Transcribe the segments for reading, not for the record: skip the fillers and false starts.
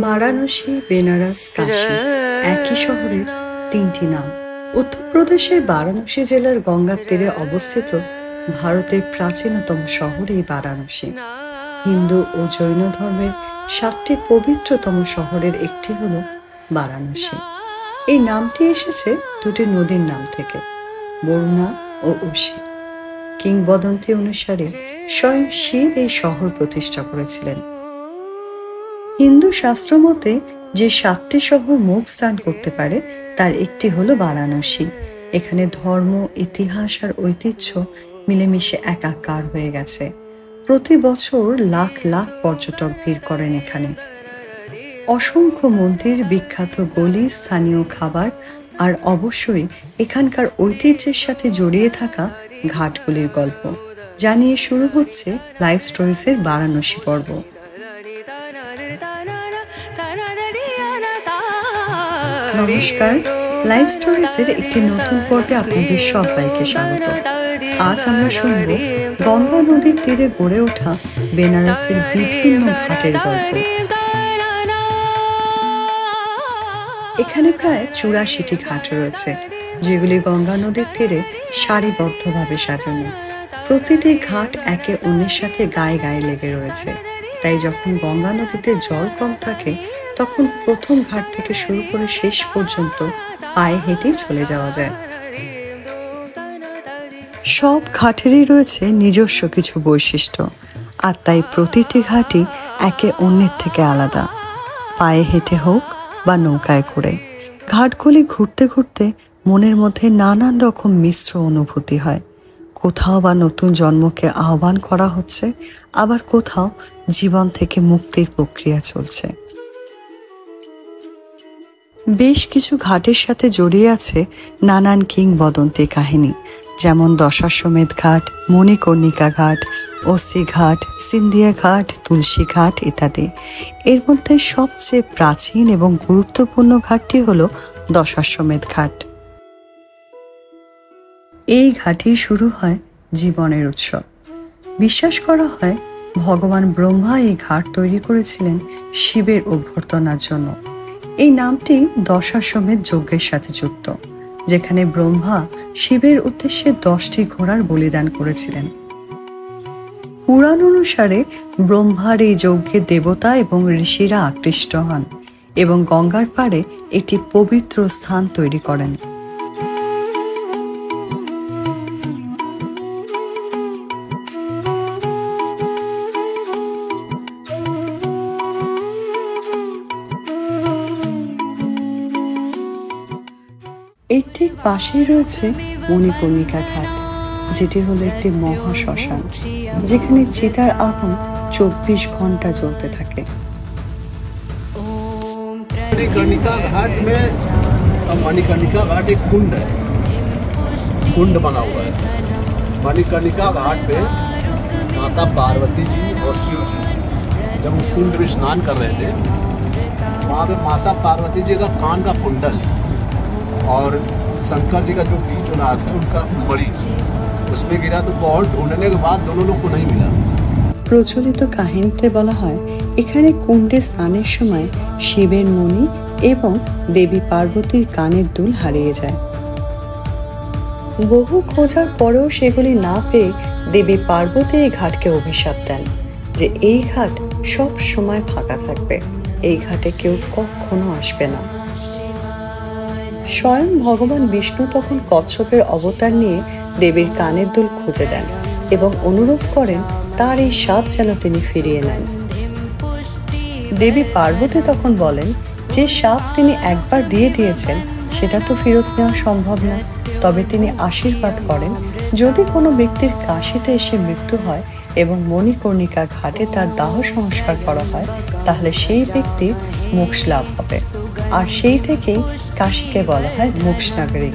বারাণসী, বেনারস, কাশী একই শহরের তিনটি নাম। উত্তরপ্রদেশের বারাণসী জেলার গঙ্গার তীরে অবস্থিত ভারতের প্রাচীনতম শহর এই বারাণসী। হিন্দু ও জৈন ধর্মের 7টি পবিত্রতম শহরের একটি হল বারাণসী। এই নামটি এসেছে দুটি নদীর নাম থেকে, বরুণা ও অসি। কিংবদন্তি অনুসারে স্বয়ং শিব এই শহর প্রতিষ্ঠা করেছিলেন। হিন্দু শাস্ত্র মতে যে 7টি শহর মোক্ষ দান করতে পারে তার একটি হলো বারাণসী। এখানে ধর্ম, ইতিহাস আর ঐতিহ্য মিলেমিশে একাকার হয়ে গেছে। প্রতি বছর লাখ লাখ পর্যটক ভিড় করেন এখানে। অসংখ্য মন্দির, বিখ্যাত গলি, স্থানীয় খাবার আর অবশ্যই এখানকার ঐতিহ্যের সাথে জড়িয়ে থাকা ঘাটগুলির গল্প জানিয়ে শুরু হচ্ছে লাইভ স্টোরিজের বারাণসী পর্ব। নমস্কার, লাইভ স্টোরিজের একটি নতুন পর্বে আপনাদের সবাইকে স্বাগত। আজ আমরা শুনব গঙ্গা নদীর তীরে গড়ে ওঠা বেনারসের বিভিন্ন ঘাটের গল্প। এখানে প্রায় 84টি ঘাট রয়েছে, যেগুলি গঙ্গা নদীর তীরে সারিবদ্ধভাবে সাজানো। প্রতিটি ঘাট একে অন্যের সাথে গায়ে গায়ে লেগে রয়েছে, তাই যখন গঙ্গা নদীতে জল কম থাকে তখন প্রথম ঘাট থেকে শুরু করে শেষ পর্যন্ত পায়ে হেঁটেই চলে যাওয়া যায়। সব ঘাটেরই রয়েছে নিজস্ব কিছু বৈশিষ্ট্য, আর তাই প্রতিটি ঘাটই একে অন্যের থেকে আলাদা। পায়ে হেঁটে হোক বা নৌকায় করে, ঘাটগুলি ঘুরতে ঘুরতে মনের মধ্যে নানান রকম মিশ্র অনুভূতি হয়। কোথাও বা নতুন জন্মকে আহ্বান করা হচ্ছে, আবার কোথাও জীবন থেকে মুক্তির প্রক্রিয়া চলছে। বেশ কিছু ঘাটের সাথে জড়িয়ে আছে নানান কিংবদন্তি কাহিনী, যেমন দশাশ্বমেধ ঘাট, মণিকর্ণিকা ঘাট, অসি ঘাট, সিন্ধিয়া ঘাট, তুলসী ঘাট ইত্যাদি। এর মধ্যে সবচেয়ে প্রাচীন এবং গুরুত্বপূর্ণ ঘাটটি হল দশাশ্বমেধ ঘাট। এই ঘাটেই শুরু হয় জীবনের উৎসব। বিশ্বাস করা হয় ভগবান ব্রহ্মা এই ঘাট তৈরি করেছিলেন শিবের অভ্যর্থনার জন্য। এই নামটি দশাশ্বমেধ যজ্ঞের সাথে যুক্ত, যেখানে ব্রহ্মা শিবের উদ্দেশ্যে 10টি ঘোড়ার বলিদান করেছিলেন। পুরাণ অনুসারে ব্রহ্মার এই যজ্ঞে দেবতা এবং ঋষিরা আকৃষ্ট হন এবং গঙ্গার পাড়ে একটি পবিত্র স্থান তৈরি করেন। এর ঠিক পাশেই রয়েছে মণিকর্ণিকা ঘাট, যেটি হলো একটি মহা শ্মশান, যেখানে চিতার আগুন 24 ঘন্টা জ্বলতে থাকে। मणिकर्णिका घाट में मणिकर्णिका घाट एक कुंड है, कुंड बना हुआ है। मणिकर्णिका घाट पे माता पार्वती जी और शिव जी जब उस कुंड में स्नान कर रहे थे, वहाँ पे माता पार्वती जी का कान का कुंडल और शंकर जी का जो बीच उनार है उनका मणि उसमें गिरा, तो बहुत ढूंढने के बाद दोनों लोग को नहीं मिला। প্রচলিত কাহিনীতে বলা হয় এখানে কুণ্ডে স্নানের সময় শিবের মণি এবং দেবী পার্বতীর কানের দুল হারিয়ে যায়। বহু খোঁজার পরেও সেগুলি না পেয়ে দেবী পার্বতী এই ঘাটকে অভিশাপ দেন যে এই ঘাট সব সময় ফাঁকা থাকবে, এই ঘাটে কেউ কখনো আসবে না। স্বয়ং ভগবান বিষ্ণু তখন কচ্ছপের অবতার নিয়ে দেবীর কানের দুল খুঁজে দেন এবং অনুরোধ করেন তার এই সাপ যেন তিনি ফিরিয়ে নেন। দেবী পার্বতী তখন বলেন যে সাপ তিনি একবার দিয়ে দিয়েছেন সেটা তো ফেরত নেওয়া সম্ভব না, তবে তিনি আশীর্বাদ করেন যদি কোনো ব্যক্তির কাশীতে এসে মৃত্যু হয় এবং মণিকর্ণিকা ঘাটে তার দাহ সংস্কার করা হয়, তাহলে সেই ব্যক্তির মোক্ষ লাভ হবে। আর সেই থেকেই কাশীকে বলা হয় মোক্ষ নগরী।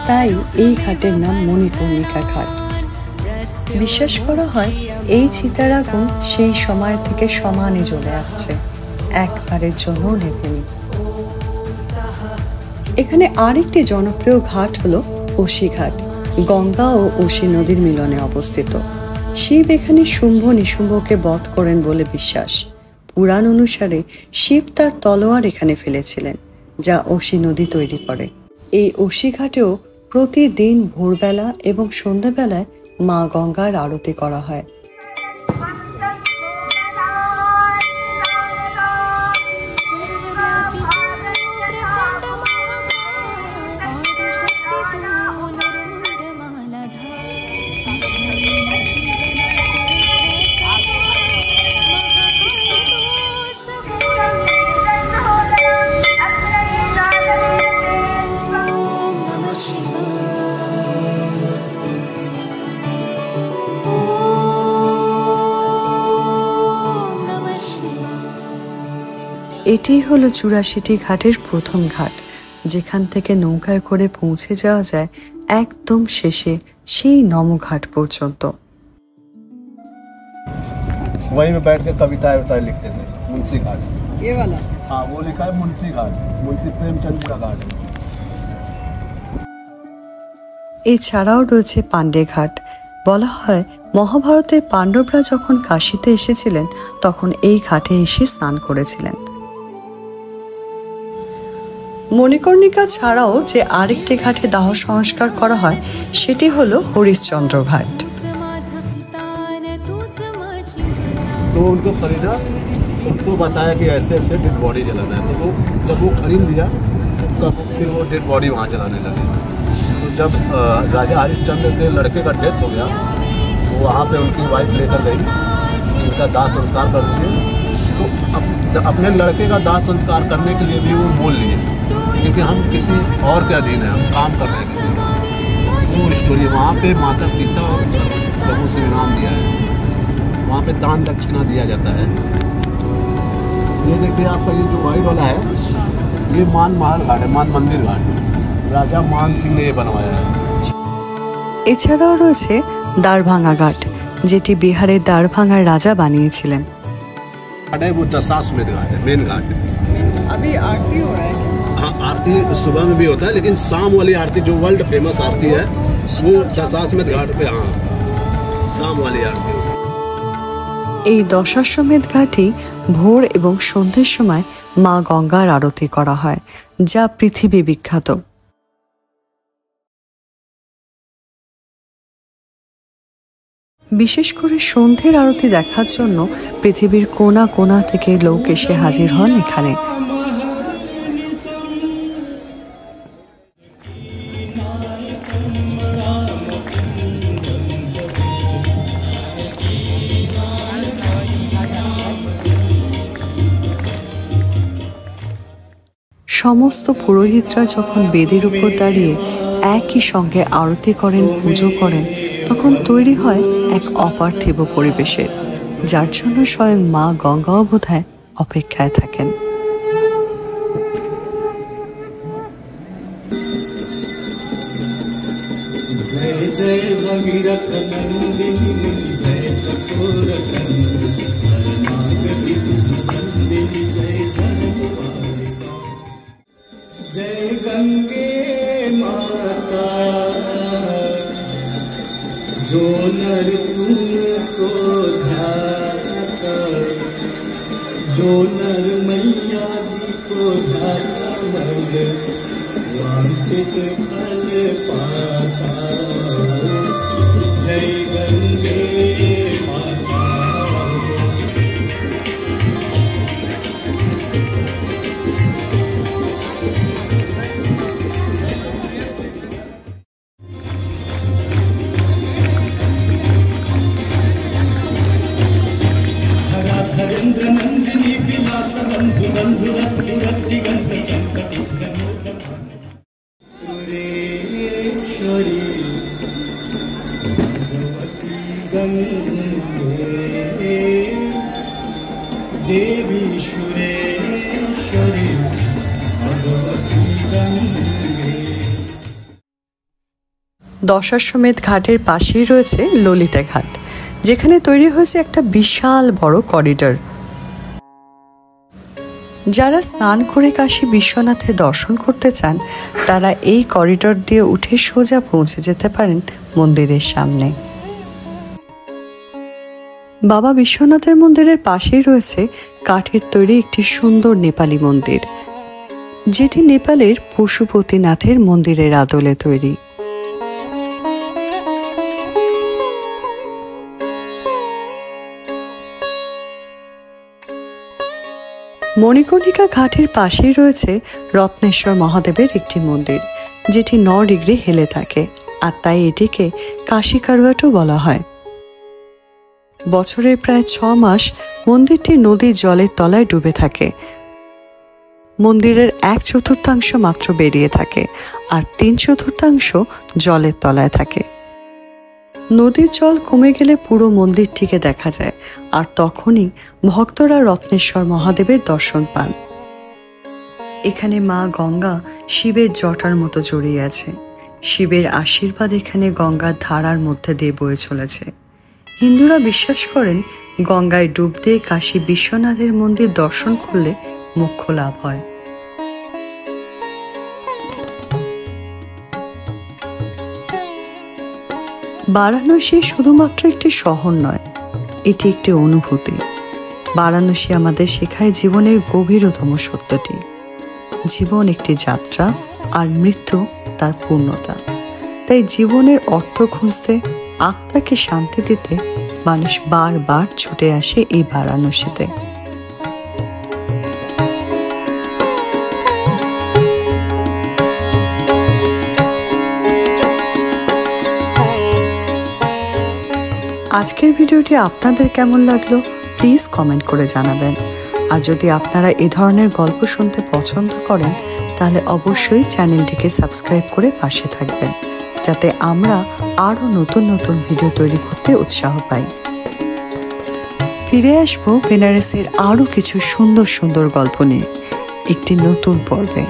তাই এই ঘাটের নাম মণিকর্ণিকা ঘাট। বিশ্বাস করা হয় এই চিতার আগুন সেই সময় থেকে সমানে জ্বলে আসছে, একবারের জন্য নেভেনি। এখানে আরেকটি জনপ্রিয় ঘাট হলো অসি ঘাট, গঙ্গা ও অসি নদীর মিলনে অবস্থিত। শিব এখানে শুম্ভ নিশুম্ভকে বধ করেন বলে বিশ্বাস। পুরাণ অনুসারে শিব তার তলোয়ার এখানে ফেলেছিলেন, যা অসি নদী তৈরি করে। এই অসি ঘাটেও প্রতিদিন ভোরবেলা এবং সন্ধ্যাবেলায় মা গঙ্গার আরতি করা হয়। এটি হলো ৮৪টি ঘাটের প্রথম ঘাট, যেখান থেকে নৌকায় করে পৌঁছে যাওয়া যায় একদম শেষে সেই নমঘাট পর্যন্ত। वहीं में बैठ के कविताएं उताएं लिखते थे। मुंशी घाट ये वाला, हाँ वो लिखा है मुंशी घाट, मुंशी प्रेमचंद का घाट। এছাড়াও রয়েছে পাণ্ডে ঘাট। বলা হয় মহাভারতের পাণ্ডবরা যখন কাশীতে এসেছিলেন তখন এই ঘাটে এসে স্নান করেছিলেন। মণিকর্ণিকা ছাড়াও যে আরেকটি ঘাটে দাহ সংস্কার করা হয় সেটি হলো হরিশ্চন্দ্র ঘাট। तो उनको खरीदा, उनको बताया कि ऐसे ऐसे डेड बॉडी जलाना है, तो वो जब वो खरीद लिया तब फिर वो डेड बॉडी वहाँ जलाने लगे। तो जब राजा हरिश्चंद्र के लड़के का डेथ हो गया तो वहाँ पे उनकी वाइफ लेकर गई, उनका दाह संस्कार कर दिए। तो अपने लड़के का दाह संस्कार करने के लिए भी वो बोल लिए, क्योंकि हम किसी और के अधीन हैं, हम काम कर रहे हैं किसी का। वो स्टोरी वहाँ पे माता सीता और प्रभु से इनाम दिया है, वहाँ पे दान दक्षिणा दिया जाता है। ये देखिए आपका ये जो वाइट वाला है ये मान महल घाट है, मान मंदिर घाट, राजा मान सिंह ने ये बनवाया है। এছাড়াও রয়েছে দ্বারভাঙা ঘাট, যেটি বিহারের দ্বারভাঙার রাজা বানিয়েছিলেন। घाट है वो दशाश्वमेध घाट है, मेन घाट। अभी आरती हो रहा है। हाँ आरती सुबह में भी होता है, लेकिन शाम वाली आरती जो वर्ल्ड फेमस आरती है वो दशाश्वमेध घाट पे, हाँ शाम वाली आरती होती है। এই দশাশ্বমেধ ঘাটে ভোর এবং সন্ধ্যের সময় মা গঙ্গার আরতি করা হয়, যা পৃথিবী বিখ্যাত। বিশেষ করে সন্ধ্যের আরতি দেখার জন্য পৃথিবীর কোনা কোনা থেকে লোক এসে হাজির হন এখানে। সমস্ত পুরোহিতরা যখন বেদের উপর দাঁড়িয়ে একই সঙ্গে আরতি করেন, পুজো করেন, তখন তৈরি হয় এক অপার্থিব পরিবেশের, যার জন্য স্বয়ং মা গঙ্গাও বোধহয় অপেক্ষায় থাকেন। जय जय भगीरथ नंदिनी, जय चकोर नंदिनी, जय जनमालिका, जय गंगे माता, जो नर तुमको ध्याता, जो नर मैया जी को ध्याता, वांछित फल पाता। जय गंगे माता। धराधरेन्द्र नंदिनी विलास बंधु बंधुरस दिगंत संकटि देवी सुरेश्वरी भगवती गंगे। দশাশ্বমেধ ঘাটের পাশেই রয়েছে ললিতা ঘাট, যেখানে তৈরি হয়েছে একটা বিশাল বড় করিডর। যারা স্নান করে কাশী বিশ্বনাথে দর্শন করতে চান তারা এই করিডর দিয়ে উঠে সোজা পৌঁছে যেতে পারেন মন্দিরের সামনে। বাবা বিশ্বনাথের মন্দিরের পাশেই রয়েছে কাঠের তৈরি একটি সুন্দর নেপালি মন্দির, যেটি নেপালের পশুপতিনাথের মন্দিরের আদলে তৈরি। মণিকর্ণিকা ঘাটের পাশেই রয়েছে রত্নেশ্বর মহাদেবের একটি মন্দির, যেটি 9 ডিগ্রি হেলে থাকে, আর তাই এটিকে কাশী কারুয়াটও বলা হয়। বছরের প্রায় 6 মাস মন্দিরটি নদীর জলের তলায় ডুবে থাকে। মন্দিরের 1/4 মাত্র বেরিয়ে থাকে, আর 3/4 জলের তলায় থাকে। নদীর জল কমে গেলে পুরো মন্দিরটিকে দেখা যায়, আর তখনই ভক্তরা রত্নেশ্বর মহাদেবের দর্শন পান। এখানে মা গঙ্গা শিবের জটার মতো জড়িয়ে আছে। শিবের আশীর্বাদ এখানে গঙ্গার ধারার মধ্যে দিয়ে বয়ে চলেছে। হিন্দুরা বিশ্বাস করেন গঙ্গায় ডুব দিয়ে কাশী বিশ্বনাথের মন্দির দর্শন করলে মোক্ষ লাভ হয়। বারাণসী শুধুমাত্র একটি শহর নয়, এটি একটি অনুভূতি। বারাণসী আমাদের শেখায় জীবনের গভীরতম সত্যটি। জীবন একটি যাত্রা, আর মৃত্যু তার পূর্ণতা। তাই জীবনের অর্থ খুঁজতে, আত্মাকে শান্তি দিতে মানুষ বারবার ছুটে আসে এই বারাণসীতে। আজকের ভিডিওটি আপনাদের কেমন লাগলো প্লিজ কমেন্ট করে জানাবেন। আর যদি আপনারা এ ধরনের গল্প শুনতে পছন্দ করেন তাহলে অবশ্যই চ্যানেলটিকে সাবস্ক্রাইব করে পাশে থাকবেন, যাতে আমরা আরও নতুন নতুন ভিডিও তৈরি করতে উৎসাহ পাই। ফিরে আসবো বেনারসের আরও কিছু সুন্দর সুন্দর গল্প নিয়ে একটি নতুন পর্বে।